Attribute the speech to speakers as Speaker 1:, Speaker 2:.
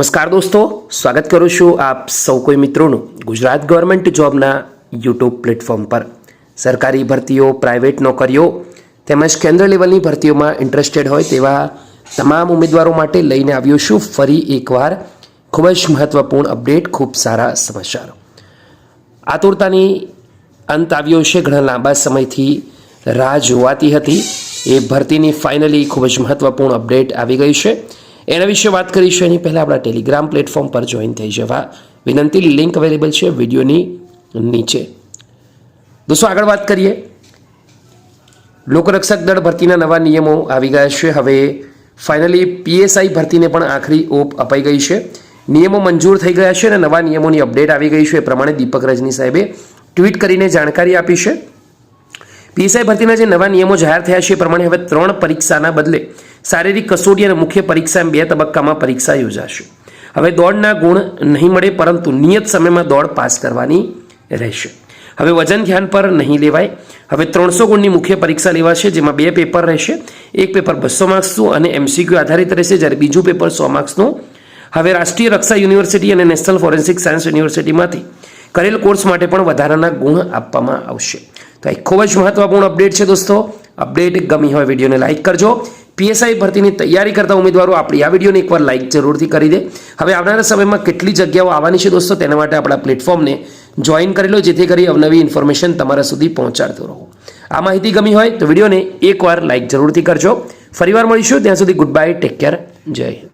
Speaker 1: નમસ્કાર દોસ્તો, સ્વાગત કરું છું આપ સૌ કોઈ મિત્રોનું ગુજરાત ગવર્મેન્ટ જોબના યુટ્યુબ પ્લેટફોર્મ પર। સરકારી ભરતીઓ, પ્રાઇવેટ નોકરીઓ તેમજ કેન્દ્ર લેવલની ભરતીઓમાં ઇન્ટરેસ્ટેડ હોય તેવા તમામ ઉમેદવારો માટે લઈને આવ્યો છું ફરી એકવાર ખૂબ જ મહત્વપૂર્ણ અપડેટ, ખૂબ સારા સમાચાર। આતુરતાની અંત આવ્યો છે। ઘણા લાંબા સમયથી રાહ જોવાતી હતી એ ભરતીની ફાઇનલી ખૂબ જ મહત્વપૂર્ણ અપડેટ આવી ગઈ છે। એના વિશે વાત કરીશું। એની પહેલાં આપણા ટેલિગ્રામ પ્લેટફોર્મ પર જોઈન થઈ જવા વિનંતી। લિંક અવેલેબલ છે વિડીયોની નીચે। દોસ્તો આગળ વાત કરીએ। લોકરક્ષક દળ ભરતીના નવા નિયમો આવી ગયા છે। હવે ફાઇનલી પીએસઆઈ ભરતીને પણ આખરી ઓપ અપાઈ ગઈ છે। નિયમો મંજૂર થઈ ગયા છે અને નવા નિયમોની અપડેટ આવી ગઈ છે। એ પ્રમાણે દીપક રજની સાહેબે ટ્વીટ કરીને જાણકારી આપી છે। પીએસઆઈ ભરતીના જે નવા નિયમો જાહેર થયા છે એ પ્રમાણે હવે 3 પરીક્ષાના બદલે શારીરિક કસોટી અને મુખ્ય પરીક્ષા એમ 2 તબક્કામાં પરીક્ષા યોજાશે। હવે દોડના ગુણ નહીં મળે, પરંતુ નિયત સમયમાં દોડ પાસ કરવાની રહેશે। હવે વજન ધ્યાન પર નહીં લેવાય। હવે 300 ગુણની મુખ્ય પરીક્ષા લેવાશે, જેમાં 2 પેપર રહેશે। એક પેપર 200 માર્ક્સનું અને એમસીક્યુ આધારિત રહેશે, જ્યારે બીજું પેપર 100 માર્ક્સનું। હવે રાષ્ટ્રીય રક્ષા યુનિવર્સિટી અને નેશનલ ફોરેન્સિક સાયન્સ યુનિવર્સિટીમાંથી કરેલ કોર્સ માટે પણ વધારાના ગુણ આપવામાં આવશે। તો આ ખૂબ જ મહત્વપૂર્ણ અપડેટ છે દોસ્તો। અપડેટ ગમી હોય વિડીયોને લાઇક કરજો। પીએસઆઈ ભરતીની તૈયારી કરતા ઉમેદવારો આપણી આ વિડીયોને એકવાર લાઇક જરૂરથી કરી દે। હવે આવનારા સમયમાં કેટલી જગ્યાઓ આવવાની છે દોસ્તો, તેના માટે આપણા પ્લેટફોર્મને જોઈન કરી લો, જેથી કરી અવનવી ઇન્ફોર્મેશન તમારા સુધી પહોંચાડતો રહું। આ માહિતી ગમી હોય તો વિડીયોને એકવાર લાઇક જરૂરથી કરજો। ફરીવાર મળીશું, ત્યાં સુધી ગુડ બાય, ટેક કેર, જય હિન્દ।